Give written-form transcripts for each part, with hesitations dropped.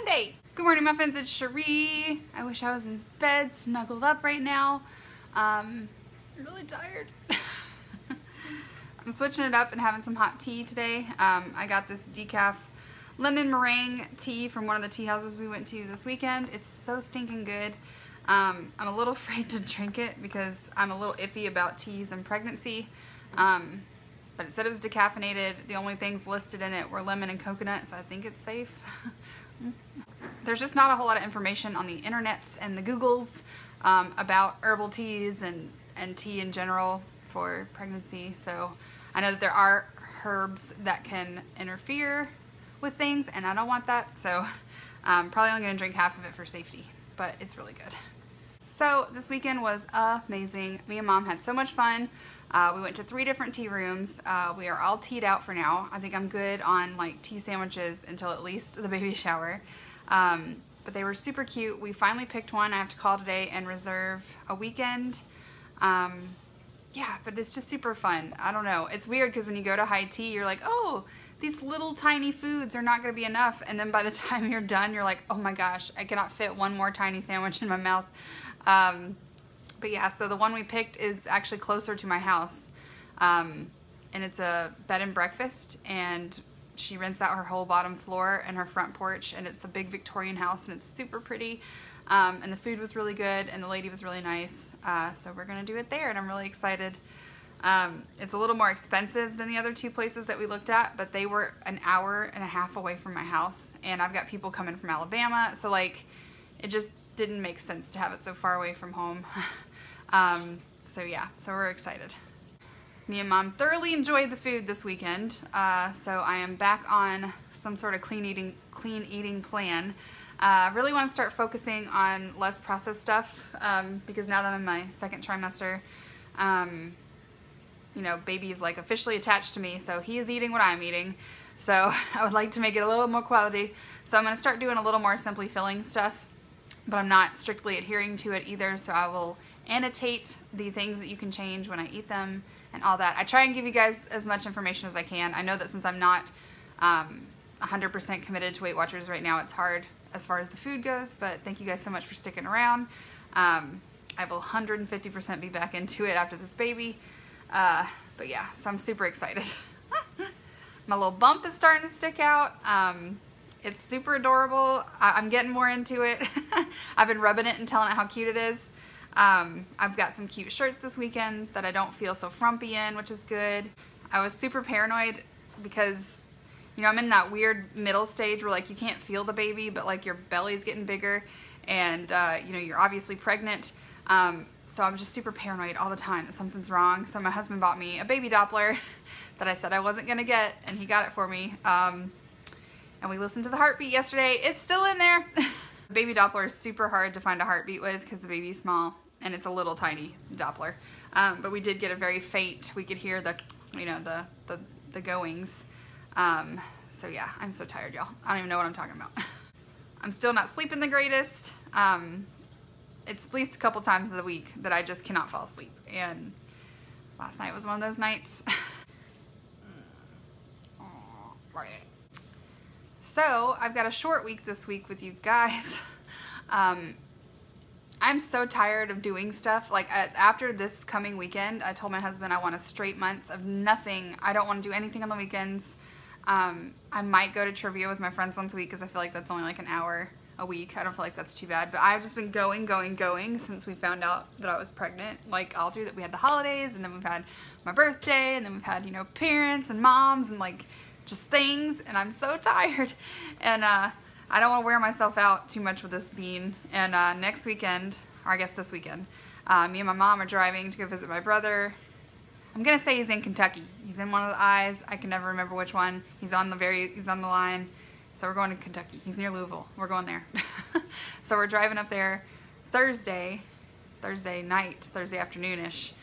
Monday. Good morning, muffins. It's Sharie. I wish I was in bed, snuggled up right now. I'm really tired. I'm switching it up and having some hot tea today. I got this decaf lemon meringue tea from one of the tea houses we went to this weekend. It's so stinking good. I'm a little afraid to drink it because I'm a little iffy about teas and pregnancy. But it said it was decaffeinated. The only things listed in it were lemon and coconut, so I think it's safe. There's just not a whole lot of information on the internets and the Googles about herbal teas and tea in general for pregnancy. So I know that there are herbs that can interfere with things, and I don't want that. So I'm probably only going to drink half of it for safety, but it's really good. So this weekend was amazing. Me and Mom had so much fun. We went to 3 different tea rooms. We are all teed out for now. I think I'm good on like tea sandwiches until at least the baby shower. But they were super cute. We finally picked one. I have to call today and reserve a weekend. Yeah, but it's just super fun. I don't know. It's weird because when you go to high tea, you're like, oh, these little tiny foods are not going to be enough. And then by the time you're done, you're like, oh my gosh, I cannot fit one more tiny sandwich in my mouth. But yeah, so the one we picked is actually closer to my house. And it's a bed and breakfast, and she rents out her whole bottom floor and her front porch, and it's a big Victorian house, and it's super pretty. And the food was really good, and the lady was really nice. So we're gonna do it there, and I'm really excited. It's a little more expensive than the other 2 places that we looked at, but they were an hour and a half away from my house, and I've got people coming from Alabama, so like it just didn't make sense to have it so far away from home. So yeah, so we're excited. Me and Mom thoroughly enjoyed the food this weekend, so I am back on some sort of clean eating plan. I really want to start focusing on less processed stuff, because now that I'm in my 2nd trimester, you know, baby is like officially attached to me, so he is eating what I'm eating. So I would like to make it a little more quality. So I'm going to start doing a little more simply filling stuff, but I'm not strictly adhering to it either, so I will annotate the things that you can change when I eat them and all that. I try and give you guys as much information as I can. I know that since I'm not 100% committed to Weight Watchers right now, it's hard as far as the food goes, but thank you guys so much for sticking around. I will 150% be back into it after this baby. But yeah, so I'm super excited. My little bump is starting to stick out. It's super adorable. I'm getting more into it. I've been rubbing it and telling it how cute it is. I've got some cute shirts this weekend that I don't feel so frumpy in, which is good. I was super paranoid because, you know, I'm in that weird middle stage where like you can't feel the baby, but like your belly's getting bigger, and you know, you're obviously pregnant. So I'm just super paranoid all the time that something's wrong. So my husband bought me a baby Doppler that I said I wasn't gonna get, and he got it for me. And we listened to the heartbeat yesterday. It's still in there. The baby Doppler is super hard to find a heartbeat with because the baby's small and it's a little tiny Doppler. But we did get a very faint. We could hear the, you know, the goings. So yeah, I'm so tired, y'all. I don't even know what I'm talking about. I'm still not sleeping the greatest. It's at least a couple times of the week that I just cannot fall asleep. And last night was one of those nights. So I've got a short week this week with you guys. I'm so tired of doing stuff. Like after this coming weekend, I told my husband I want a straight month of nothing. I don't want to do anything on the weekends. I might go to trivia with my friends once a week because I feel like that's only like an hour a week. I don't feel like that's too bad. But I've just been going since we found out that I was pregnant. Like all through that, we had the holidays, and then we've had my birthday, and then we've had, you know, parents and moms and like just things, and I'm so tired. And I don't want to wear myself out too much with this bean. And next weekend, or I guess this weekend, me and my mom are driving to go visit my brother. I'm gonna say he's in Kentucky. He's in one of the I's. I can never remember which one. He's on the line. So we're going to Kentucky. He's near Louisville. We're going there. So we're driving up there Thursday night, Thursday afternoon-ish.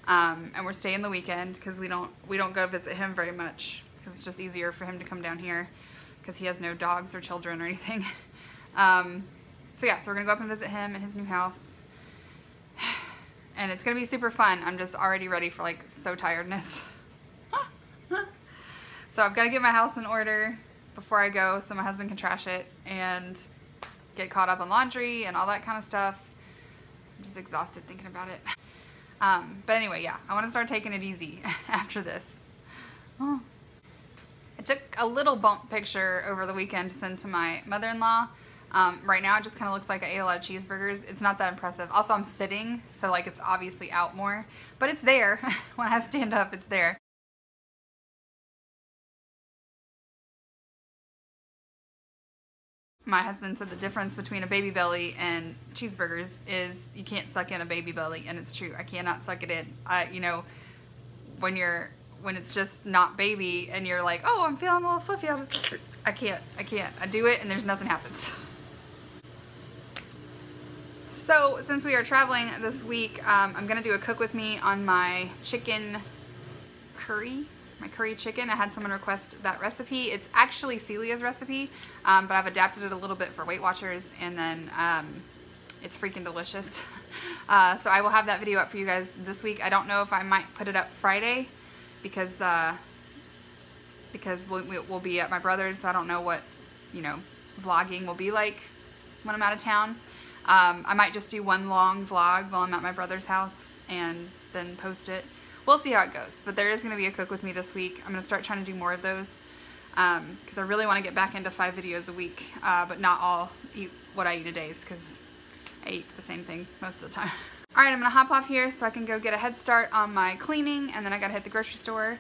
And we're staying the weekend because we don't go visit him very much because it's just easier for him to come down here because he has no dogs or children or anything. So yeah, so we're gonna go up and visit him in his new house. And it's gonna be super fun. I'm just already ready for like tiredness. So I've got to get my house in order before I go so my husband can trash it, and get caught up on laundry and all that kind of stuff. I'm just exhausted thinking about it. But anyway, yeah, I want to start taking it easy after this. Oh. I took a little bump picture over the weekend to send to my mother-in-law. Right now it just kind of looks like I ate a lot of cheeseburgers. It's not that impressive. Also, I'm sitting, so like it's obviously out more, but it's there. When I stand up, it's there. My husband said the difference between a baby belly and cheeseburgers is you can't suck in a baby belly, and it's true. I cannot suck it in. You know, when it's just not baby and you're like, oh, I'm feeling a little fluffy, I can't. I do it and there's nothing happens. So since we are traveling this week, I'm gonna do a cook with me on my chicken curry. My curry chicken. I had someone request that recipe. It's actually Celia's recipe, but I've adapted it a little bit for Weight Watchers, and then it's freaking delicious. So I will have that video up for you guys this week. I don't know if I might put it up Friday because we'll be at my brother's, so I don't know what, you know, vlogging will be like when I'm out of town. I might just do one long vlog while I'm at my brother's house and then post it. We'll see how it goes, but there is going to be a cook with me this week. I'm going to start trying to do more of those because I really want to get back into 5 videos a week, but not all eat what I eat a day because I eat the same thing most of the time. Alright, I'm going to hop off here so I can go get a head start on my cleaning, and then I got to hit the grocery store,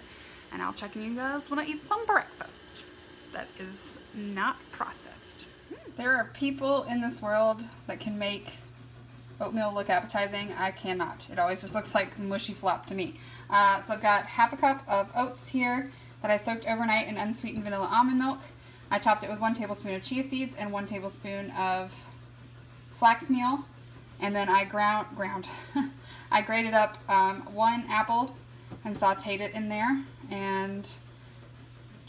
and I'll check in you guys when I eat some breakfast that is not processed. There are people in this world that can make oatmeal look appetizing. I cannot. It always just looks like mushy flop to me. So I've got half a cup of oats here that I soaked overnight in unsweetened vanilla almond milk. I topped it with 1 tablespoon of chia seeds and 1 tablespoon of flax meal. And then I I grated up 1 apple and sauteed it in there and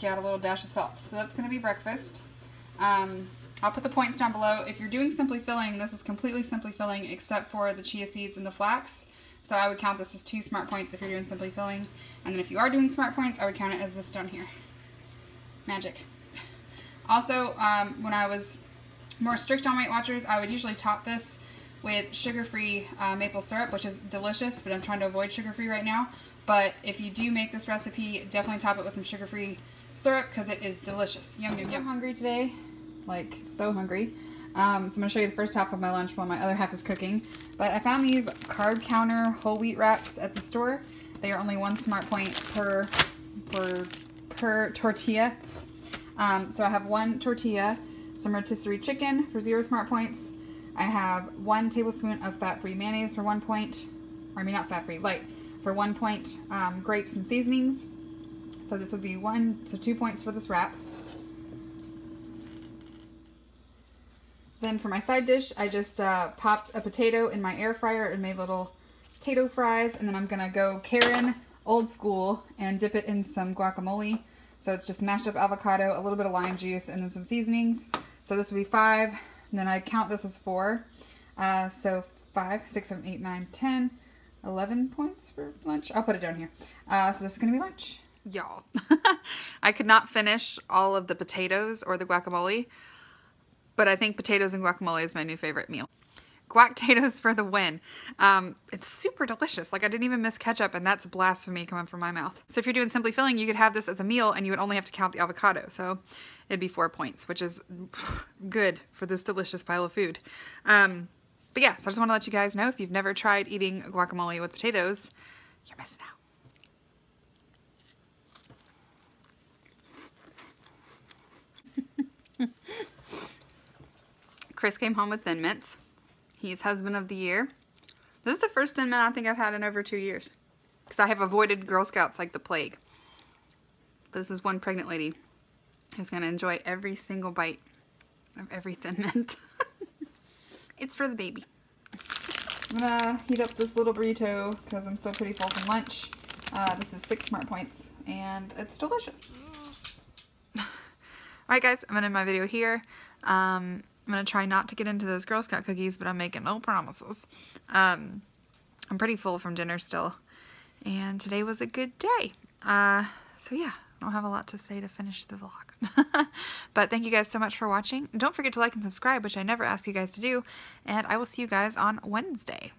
got a little dash of salt. So that's going to be breakfast. I'll put the points down below. If you're doing Simply Filling, this is completely Simply Filling except for the chia seeds and the flax. So I would count this as 2 smart points if you're doing Simply Filling. And then if you are doing smart points, I would count it as this down here. Magic. Also, when I was more strict on Weight Watchers, I would usually top this with sugar-free maple syrup, which is delicious, but I'm trying to avoid sugar-free right now. But if you do make this recipe, definitely top it with some sugar-free syrup because it is delicious. Yum, yum, yum. I'm hungry today. Like, so hungry. So I'm going to show you the first half of my lunch while my other half is cooking. But I found these carb counter whole wheat wraps at the store. They are only 1 smart point per tortilla. So I have 1 tortilla, some rotisserie chicken for 0 smart points. I have 1 tablespoon of fat-free mayonnaise for 1 point. Or I mean, not fat-free, light, for 1 point. Grapes and seasonings. So this would be 2 points for this wrap. Then for my side dish, I just popped a potato in my air fryer and made little potato fries. And then I'm going to go Karen old school and dip it in some guacamole. So it's just mashed up avocado, a little bit of lime juice, and then some seasonings. So this would be 5. And then I count this as 4. So 5, 6, 7, 8, 9, 10, 11 points for lunch. I'll put it down here. So this is going to be lunch. Y'all, I could not finish all of the potatoes or the guacamole. But I think potatoes and guacamole is my new favorite meal. Guac-tatoes for the win. It's super delicious. Like, I didn't even miss ketchup, and that's blasphemy coming from my mouth. So if you're doing Simply Filling, you could have this as a meal, and you would only have to count the avocado. So it'd be 4 points, which is good for this delicious pile of food. But yeah, so I just want to let you guys know, if you've never tried eating guacamole with potatoes, you're missing out. Chris came home with Thin Mints. He's husband of the year. This is the first Thin Mint I think I've had in over 2 years. Because I have avoided Girl Scouts like the plague. But this is one pregnant lady who's going to enjoy every single bite of every Thin Mint. It's for the baby. I'm going to heat up this little burrito because I'm still pretty full from lunch. This is 6 smart points and it's delicious. Alright guys, I'm going to end my video here. I'm going to try not to get into those Girl Scout cookies, but I'm making no promises. I'm pretty full from dinner still. And today was a good day. So yeah, I don't have a lot to say to finish the vlog. But thank you guys so much for watching. Don't forget to like and subscribe, which I never ask you guys to do. And I will see you guys on Wednesday.